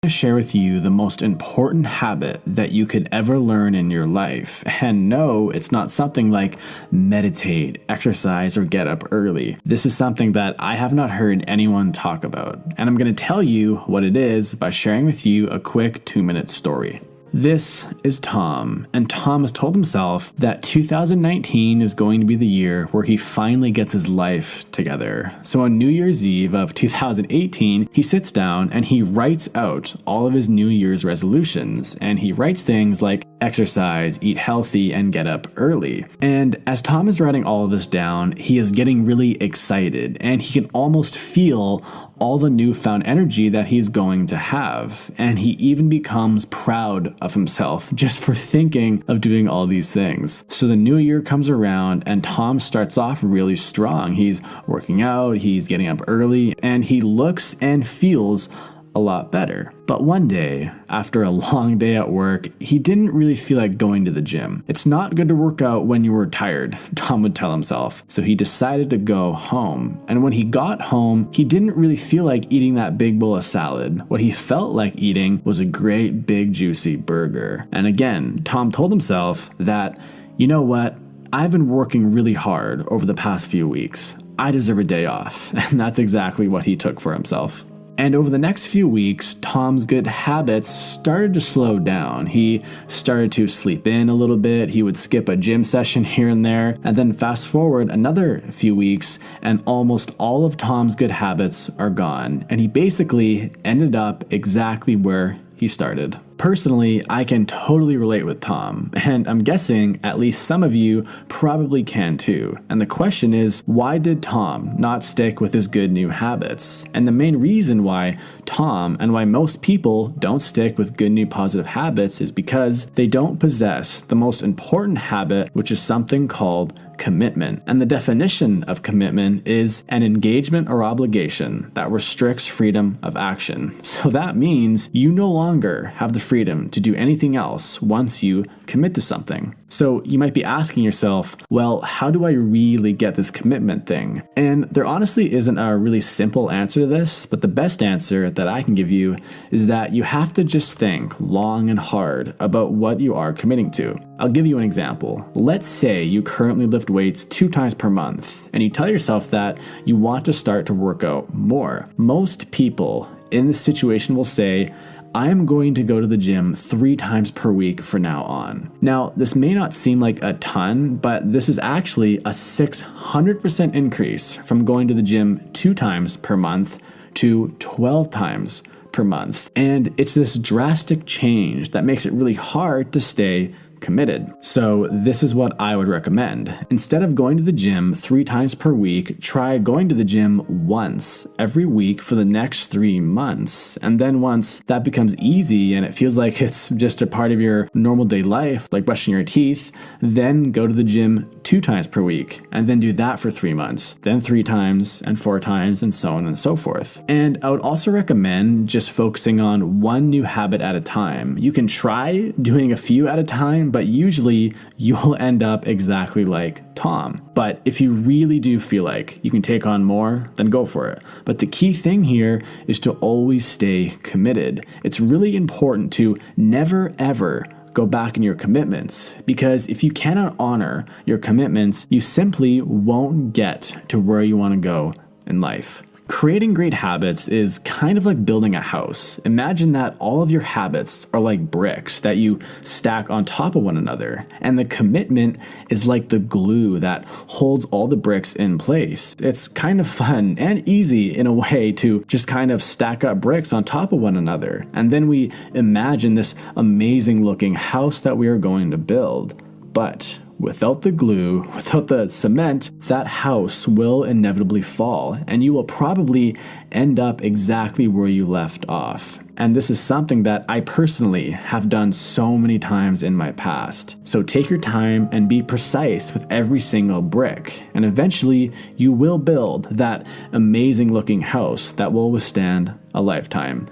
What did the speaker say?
To share with you the most important habit that you could ever learn in your life. And no, it's not something like meditate, exercise, or get up early. This is something that I have not heard anyone talk about. And I'm going to tell you what it is by sharing with you a quick 2-minute story. This is Tom, and Tom has told himself that 2019 is going to be the year where he finally gets his life together. So on New Year's Eve of 2018, he sits down and he writes out all of his New Year's resolutions, and he writes things like exercise, eat healthy, and get up early. And as Tom is writing all of this down, he is getting really excited, and he can almost feel all the newfound energy that he's going to have. And he even becomes proud of himself just for thinking of doing all these things. So the new year comes around and Tom starts off really strong. He's working out, he's getting up early, and he looks and feels a lot better. But one day, after a long day at work, he didn't really feel like going to the gym. It's not good to work out when you were tired, Tom would tell himself. So he decided to go home. And when he got home, he didn't really feel like eating that big bowl of salad. What he felt like eating was a great big juicy burger. And again, Tom told himself that, you know what? I've been working really hard over the past few weeks. I deserve a day off. And that's exactly what he took for himself. And over the next few weeks, Tom's good habits started to slow down. He started to sleep in a little bit. He would skip a gym session here and there. And then fast forward another few weeks, and almost all of Tom's good habits are gone. And he basically ended up exactly where he started. Personally, I can totally relate with Tom, and I'm guessing at least some of you probably can too. And the question is, why did Tom not stick with his good new habits? And the main reason why Tom and why most people don't stick with good new positive habits is because they don't possess the most important habit, which is something called commitment. And the definition of commitment is an engagement or obligation that restricts freedom of action. So that means you no longer have the freedom to do anything else once you commit to something. So you might be asking yourself, well, how do I really get this commitment thing? And there honestly isn't a really simple answer to this, but the best answer that I can give you is that you have to just think long and hard about what you are committing to. I'll give you an example. Let's say you currently lift weights 2 times per month, and you tell yourself that you want to start to work out more. Most people in this situation will say, I'm going to go to the gym 3 times per week from now on. Now, this may not seem like a ton, but this is actually a 600% increase from going to the gym 2 times per month to 12 times per month. And it's this drastic change that makes it really hard to stay committed. So this is what I would recommend. Instead of going to the gym 3 times per week, try going to the gym once every week for the next 3 months. And then once that becomes easy and it feels like it's just a part of your normal day life, like brushing your teeth, then go to the gym 2 times per week and then do that for 3 months, then 3 times and 4 times and so on and so forth. And I would also recommend just focusing on one new habit at a time. You can try doing a few at a time, but usually you'll end up exactly like Tom. But if you really do feel like you can take on more, then go for it. But the key thing here is to always stay committed. It's really important to never ever go back in your commitments, because if you cannot honor your commitments, you simply won't get to where you want to go in life. Creating great habits is kind of like building a house. Imagine that all of your habits are like bricks that you stack on top of one another, and the commitment is like the glue that holds all the bricks in place. It's kind of fun and easy in a way to just kind of stack up bricks on top of one another, and then we imagine this amazing looking house that we are going to build. But without the glue, without the cement, that house will inevitably fall, and you will probably end up exactly where you left off. And this is something that I personally have done so many times in my past. So take your time and be precise with every single brick, and eventually you will build that amazing looking house that will withstand a lifetime.